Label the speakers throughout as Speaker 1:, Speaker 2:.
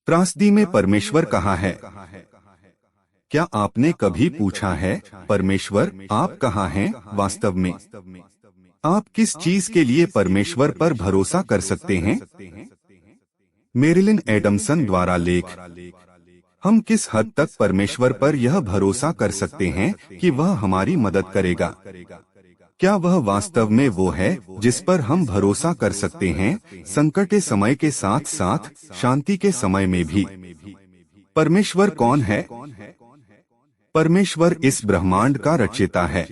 Speaker 1: त्रासदी में परमेश्वर कहाँ है? क्या आपने कभी पूछा है, परमेश्वर आप कहाँ हैं वास्तव में? आप किस चीज के लिए परमेश्वर पर भरोसा कर सकते हैं? मेरिलिन एडमसन द्वारा लेख। हम किस हद तक परमेश्वर पर यह भरोसा कर सकते हैं कि वह हमारी मदद करेगा? क्या वह वास्तव में वो है जिस पर हम भरोसा कर सकते हैं, संकट के समय के साथ साथ शांति के समय में भी? परमेश्वर कौन है? परमेश्वर इस ब्रह्मांड का रचयिता है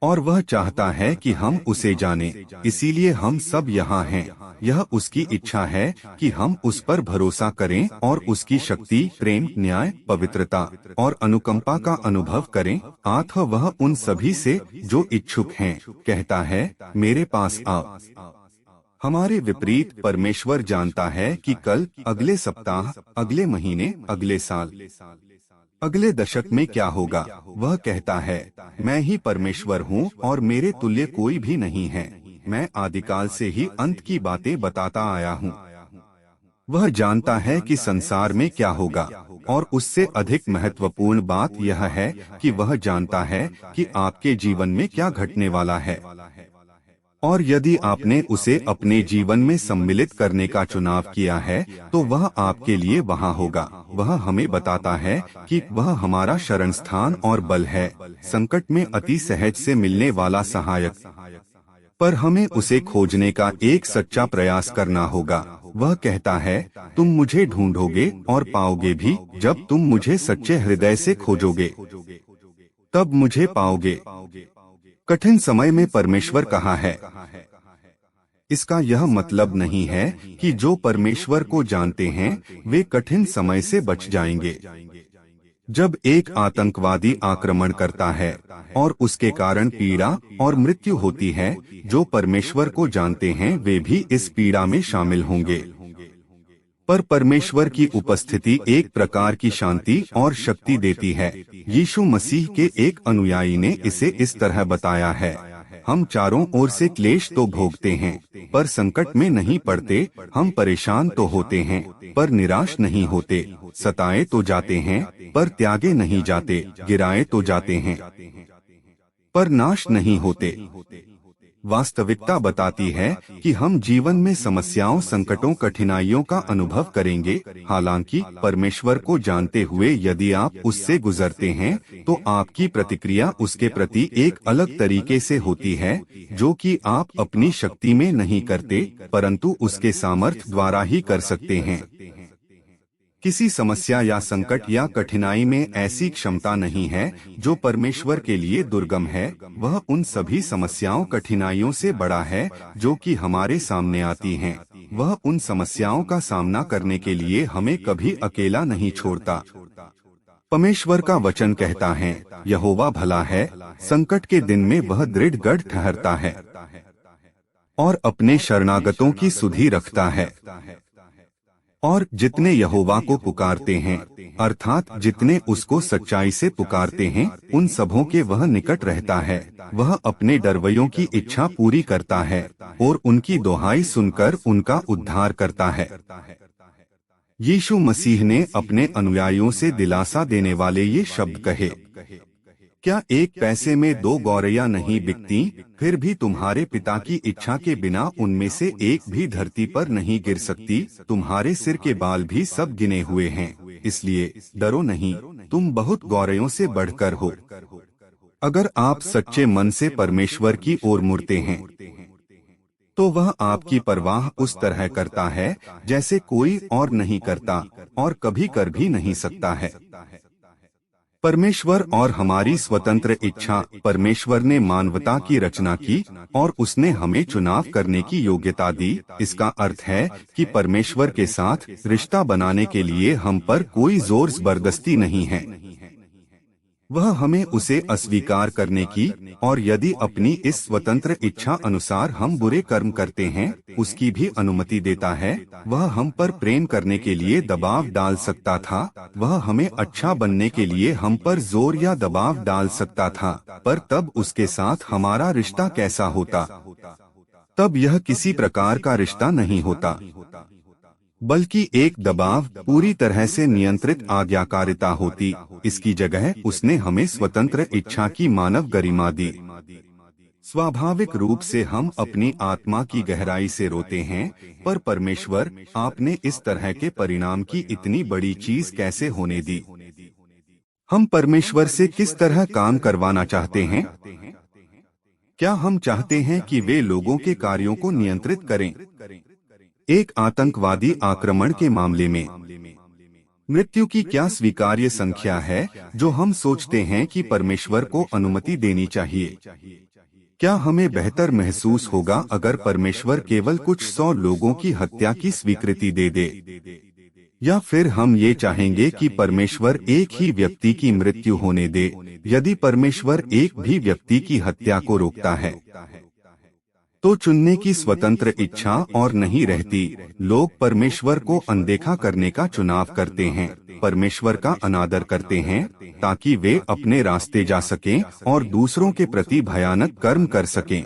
Speaker 1: और वह चाहता है कि हम उसे जानें, इसीलिए हम सब यहाँ हैं। यह उसकी इच्छा है कि हम उस पर भरोसा करें और उसकी शक्ति, प्रेम, न्याय, पवित्रता और अनुकंपा का अनुभव करें। अतः वह उन सभी से जो इच्छुक हैं कहता है, मेरे पास आओ। हमारे विपरीत परमेश्वर जानता है कि कल, अगले सप्ताह, अगले महीने, अगले साल, अगले दशक में क्या होगा। वह कहता है, मैं ही परमेश्वर हूँ और मेरे तुल्य कोई भी नहीं है। मैं आदिकाल से ही अंत की बातें बताता आया हूँ। वह जानता है कि संसार में क्या होगा और उससे अधिक महत्वपूर्ण बात यह है कि वह जानता है कि आपके जीवन में क्या घटने वाला है। और यदि आपने उसे अपने जीवन में सम्मिलित करने का चुनाव किया है तो वह आपके लिए वहाँ होगा। वह हमें बताता है कि वह हमारा शरण स्थान और बल है, संकट में अति सहज से मिलने वाला सहायक। पर हमें उसे खोजने का एक सच्चा प्रयास करना होगा। वह कहता है, तुम मुझे ढूंढोगे और पाओगे भी जब तुम मुझे सच्चे हृदय से खोजोगे, तब मुझे पाओगे। कठिन समय में परमेश्वर कहाँ है? इसका यह मतलब नहीं है कि जो परमेश्वर को जानते हैं वे कठिन समय से बच जाएंगे। जब एक आतंकवादी आक्रमण करता है और उसके कारण पीड़ा और मृत्यु होती है, जो परमेश्वर को जानते हैं वे भी इस पीड़ा में शामिल होंगे। पर परमेश्वर की उपस्थिति एक प्रकार की शांति और शक्ति देती है। यीशु मसीह के एक अनुयायी ने इसे इस तरह बताया है, हम चारों ओर से क्लेश तो भोगते हैं पर संकट में नहीं पड़ते। हम परेशान तो होते हैं पर निराश नहीं होते। सताए तो जाते हैं पर त्यागे नहीं जाते। गिराए तो जाते हैं पर नाश नहीं होते। वास्तविकता बताती है कि हम जीवन में समस्याओं, संकटों, कठिनाइयों का अनुभव करेंगे। हालांकि परमेश्वर को जानते हुए यदि आप उससे गुजरते हैं तो आपकी प्रतिक्रिया उसके प्रति एक अलग तरीके से होती है, जो कि आप अपनी शक्ति में नहीं करते परंतु उसके सामर्थ्य द्वारा ही कर सकते हैं। किसी समस्या या संकट या कठिनाई में ऐसी क्षमता नहीं है जो परमेश्वर के लिए दुर्गम है। वह उन सभी समस्याओं, कठिनाइयों से बड़ा है जो कि हमारे सामने आती हैं। वह उन समस्याओं का सामना करने के लिए हमें कभी अकेला नहीं छोड़ता। परमेश्वर का वचन कहता है, यहोवा भला है, संकट के दिन में वह दृढ़ गढ़ ठहरता है और अपने शरणागतों की सुधि रखता है। और जितने यहोवा को पुकारते हैं, अर्थात जितने उसको सच्चाई से पुकारते हैं, उन सबों के वह निकट रहता है। वह अपने डरवैयों की इच्छा पूरी करता है और उनकी दुहाई सुनकर उनका उद्धार करता है। यीशु मसीह ने अपने अनुयायियों से दिलासा देने वाले ये शब्द कहे, क्या एक पैसे में 2 गौरैया नहीं बिकती? फिर भी तुम्हारे पिता की इच्छा के बिना उनमें से एक भी धरती पर नहीं गिर सकती। तुम्हारे सिर के बाल भी सब गिने हुए हैं, इसलिए डरो नहीं, तुम बहुत गौरैयों से बढ़कर हो। अगर आप सच्चे मन से परमेश्वर की ओर मुड़ते हैं तो वह आपकी परवाह उस तरह करता है जैसे कोई और नहीं करता और कभी कर भी नहीं सकता है। परमेश्वर और हमारी स्वतंत्र इच्छा। परमेश्वर ने मानवता की रचना की और उसने हमें चुनाव करने की योग्यता दी। इसका अर्थ है कि परमेश्वर के साथ रिश्ता बनाने के लिए हम पर कोई जोर जबरदस्ती नहीं है। वह हमें उसे अस्वीकार करने की और यदि अपनी इस स्वतंत्र इच्छा अनुसार हम बुरे कर्म करते हैं उसकी भी अनुमति देता है। वह हम पर प्रेम करने के लिए दबाव डाल सकता था। वह हमें अच्छा बनने के लिए हम पर जोर या दबाव डाल सकता था, पर तब उसके साथ हमारा रिश्ता कैसा होता? तब यह किसी प्रकार का रिश्ता नहीं होता। बल्कि एक दबाव, पूरी तरह से नियंत्रित आज्ञाकारिता होती। इसकी जगह उसने हमें स्वतंत्र इच्छा की मानव गरिमा दी। स्वाभाविक रूप से हम अपनी आत्मा की गहराई से रोते हैं, पर परमेश्वर, आपने इस तरह के परिणाम की इतनी बड़ी चीज कैसे होने दी? हम परमेश्वर से किस तरह काम करवाना चाहते हैं? क्या हम चाहते हैं कि वे लोगों के कार्यों को नियंत्रित करें? एक आतंकवादी आक्रमण के मामले में मृत्यु की क्या स्वीकार्य संख्या है जो हम सोचते हैं कि परमेश्वर को अनुमति देनी चाहिए? क्या हमें बेहतर महसूस होगा अगर परमेश्वर केवल कुछ 100 लोगों की हत्या की स्वीकृति दे दे? या फिर हम ये चाहेंगे कि परमेश्वर एक ही व्यक्ति की मृत्यु होने दे, यदि परमेश्वर एक भी व्यक्ति की हत्या को रोकता है? तो चुनने की स्वतंत्र इच्छा और नहीं रहती। लोग परमेश्वर को अनदेखा करने का चुनाव करते हैं, परमेश्वर का अनादर करते हैं, ताकि वे अपने रास्ते जा सकें और दूसरों के प्रति भयानक कर्म कर सकें।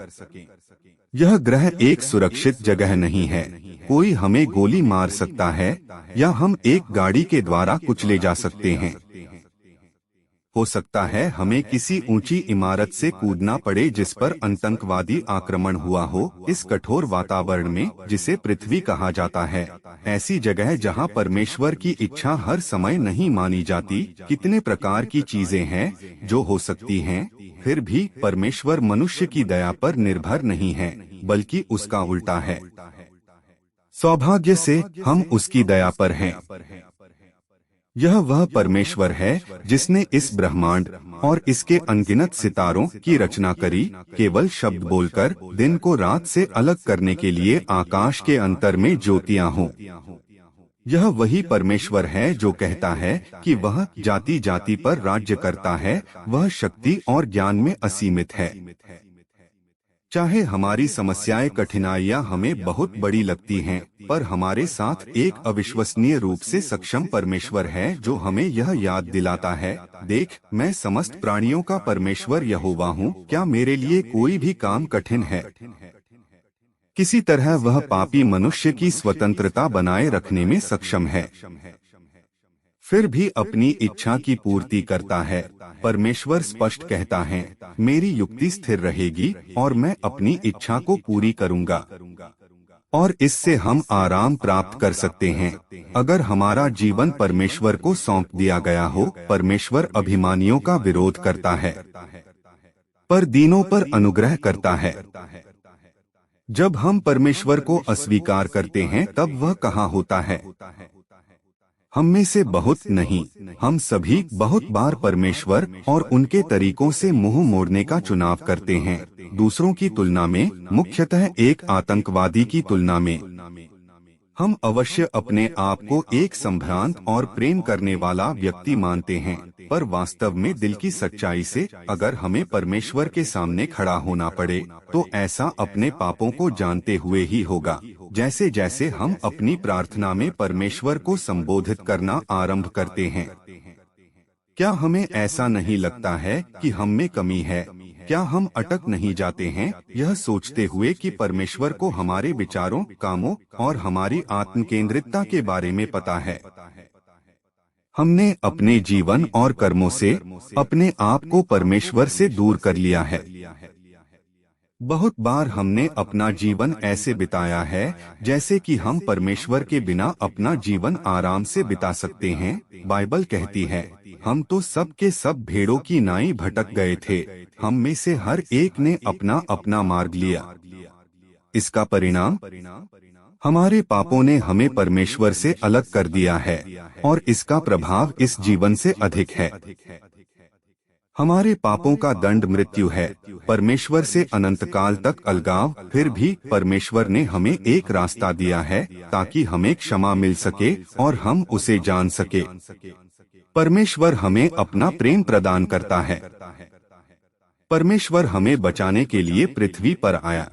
Speaker 1: यह ग्रह एक सुरक्षित जगह नहीं है। कोई हमें गोली मार सकता है या हम एक गाड़ी के द्वारा कुचले जा सकते हैं। हो सकता है हमें किसी ऊंची इमारत से कूदना पड़े जिस पर आतंकवादी आक्रमण हुआ हो। इस कठोर वातावरण में, जिसे पृथ्वी कहा जाता है, ऐसी जगह जहां परमेश्वर की इच्छा हर समय नहीं मानी जाती, कितने प्रकार की चीजें हैं जो हो सकती हैं। फिर भी परमेश्वर मनुष्य की दया पर निर्भर नहीं है, बल्कि उसका उल्टा है। सौभाग्य से हम उसकी दया पर हैं। यह वह परमेश्वर है जिसने इस ब्रह्मांड और इसके अनगिनत सितारों की रचना करी, केवल शब्द बोलकर, दिन को रात से अलग करने के लिए आकाश के अंतर में ज्योतियां हों। यह वही परमेश्वर है जो कहता है कि वह जाति जाति पर राज्य करता है, वह शक्ति और ज्ञान में असीमित है। चाहे हमारी समस्याएं, कठिनाइयां हमें बहुत बड़ी लगती हैं, पर हमारे साथ एक अविश्वसनीय रूप से सक्षम परमेश्वर है जो हमें यह याद दिलाता है, देख, मैं समस्त प्राणियों का परमेश्वर यहोवा हूँ। क्या मेरे लिए कोई भी काम कठिन है? किसी तरह वह पापी मनुष्य की स्वतंत्रता बनाए रखने में सक्षम है, फिर भी अपनी इच्छा की पूर्ति करता है। परमेश्वर स्पष्ट कहता है, मेरी युक्ति स्थिर रहेगी और मैं अपनी इच्छा को पूरी करूंगा। और इससे हम आराम प्राप्त कर सकते हैं। अगर हमारा जीवन परमेश्वर को सौंप दिया गया हो, परमेश्वर अभिमानियों का विरोध करता है, पर दीनों पर अनुग्रह करता है। जब हम परमेश्वर को अस्वीकार करते हैं, तब वह कहाँ होता है? हम में से बहुत नहीं, हम सभी बहुत बार परमेश्वर और उनके तरीकों से मुंह मोड़ने का चुनाव करते हैं, दूसरों की तुलना में, मुख्यतः एक आतंकवादी की तुलना में। हम अवश्य अपने आप को एक संभ्रांत और प्रेम करने वाला व्यक्ति मानते हैं, पर वास्तव में दिल की सच्चाई से, अगर हमें परमेश्वर के सामने खड़ा होना पड़े, तो ऐसा अपने पापों को जानते हुए ही होगा। जैसे जैसे हम अपनी प्रार्थना में परमेश्वर को संबोधित करना आरंभ करते हैं, क्या हमें ऐसा नहीं लगता है कि हम में कमी है? क्या हम अटक नहीं जाते हैं, यह सोचते हुए कि परमेश्वर को हमारे विचारों, कामों और हमारी आत्मकेंद्रितता के बारे में पता है? हमने अपने जीवन और कर्मों से अपने आप को परमेश्वर से दूर कर लिया है। बहुत बार हमने अपना जीवन ऐसे बिताया है जैसे कि हम परमेश्वर के बिना अपना जीवन आराम से बिता सकते हैं। बाइबल कहती है, हम तो सब के सब भेड़ों की नाई भटक गए थे, हम में से हर एक ने अपना अपना मार्ग लिया। इसका परिणाम, हमारे पापों ने हमें परमेश्वर से अलग कर दिया है, और इसका प्रभाव इस जीवन से अधिक है। हमारे पापों का दंड मृत्यु है, परमेश्वर से अनंत काल तक अलगाव। फिर भी परमेश्वर ने हमें एक रास्ता दिया है ताकि हमें क्षमा मिल सके और हम उसे जान सके। परमेश्वर हमें अपना प्रेम प्रदान करता है। परमेश्वर हमें बचाने के लिए पृथ्वी पर आया,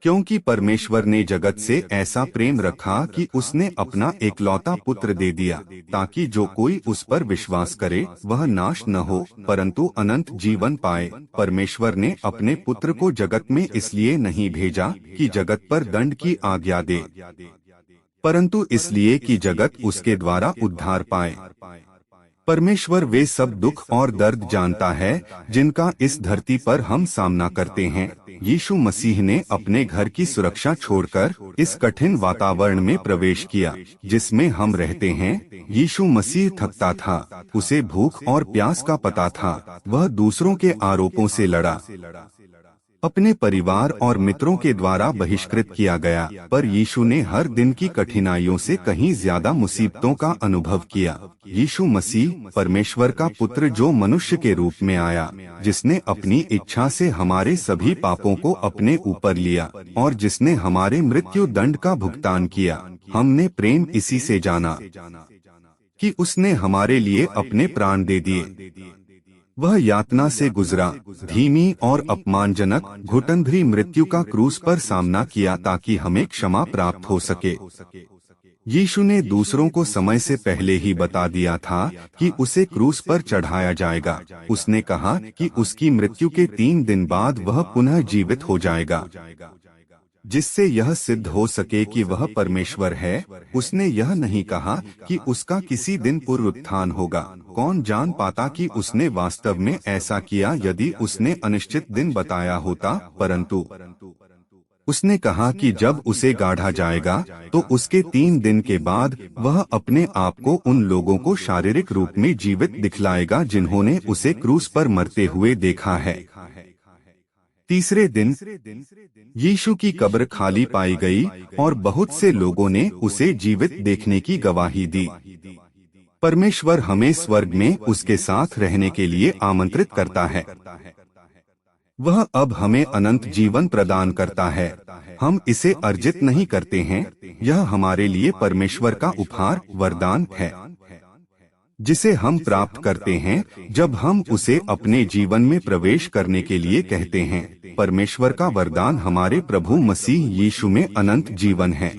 Speaker 1: क्योंकि परमेश्वर ने जगत से ऐसा प्रेम रखा कि उसने अपना एकलौता पुत्र दे दिया, ताकि जो कोई उस पर विश्वास करे वह नाश न हो, परंतु अनंत जीवन पाए। परमेश्वर ने अपने पुत्र को जगत में इसलिए नहीं भेजा कि जगत पर दंड की आज्ञा दे, परंतु इसलिए कि जगत उसके द्वारा उद्धार पाए। परमेश्वर वे सब दुख और दर्द जानता है जिनका इस धरती पर हम सामना करते हैं। यीशु मसीह ने अपने घर की सुरक्षा छोड़कर इस कठिन वातावरण में प्रवेश किया जिसमें हम रहते हैं। यीशु मसीह थकता था, उसे भूख और प्यास का पता था, वह दूसरों के आरोपों से लड़ा, अपने परिवार और मित्रों के द्वारा बहिष्कृत किया गया, पर यीशु ने हर दिन की कठिनाइयों से कहीं ज्यादा मुसीबतों का अनुभव किया। यीशु मसीह परमेश्वर का पुत्र जो मनुष्य के रूप में आया, जिसने अपनी इच्छा से हमारे सभी पापों को अपने ऊपर लिया और जिसने हमारे मृत्यु दंड का भुगतान किया। हमने प्रेम इसी से जाना कि उसने हमारे लिए अपने प्राण दे दिए। वह यातना से गुजरा, धीमी और अपमानजनक घुटनभरी मृत्यु का क्रूस पर सामना किया ताकि हमें क्षमा प्राप्त हो सके। यीशु ने दूसरों को समय से पहले ही बता दिया था कि उसे क्रूस पर चढ़ाया जाएगा। उसने कहा कि उसकी मृत्यु के 3 दिन बाद वह पुनः जीवित हो जाएगा, जिससे यह सिद्ध हो सके कि वह परमेश्वर है। उसने यह नहीं कहा कि उसका किसी दिन पुनरुत्थान होगा। कौन जान पाता कि उसने वास्तव में ऐसा किया यदि उसने अनिश्चित दिन बताया होता, परंतु उसने कहा कि जब उसे गाड़ा जाएगा तो उसके 3 दिन के बाद वह अपने आप को उन लोगों को शारीरिक रूप में जीवित दिखलाएगा जिन्होंने उसे क्रूस पर मरते हुए देखा है। तीसरे दिन यीशु की कब्र खाली पाई गई और बहुत से लोगों ने उसे जीवित देखने की गवाही दी। परमेश्वर हमें स्वर्ग में उसके साथ रहने के लिए आमंत्रित करता है। वह अब हमें अनंत जीवन प्रदान करता है। हम इसे अर्जित नहीं करते हैं, यह हमारे लिए परमेश्वर का उपहार वरदान है, जिसे हम प्राप्त करते हैं जब हम उसे अपने जीवन में प्रवेश करने के लिए कहते हैं। परमेश्वर का वरदान हमारे प्रभु मसीह यीशु में अनंत जीवन है।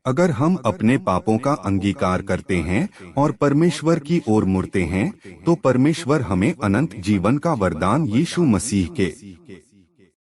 Speaker 1: अगर हम अपने पापों का अंगीकार करते हैं और परमेश्वर की ओर मुड़ते हैं, तो परमेश्वर हमें अनंत जीवन का वरदान यीशु मसीह के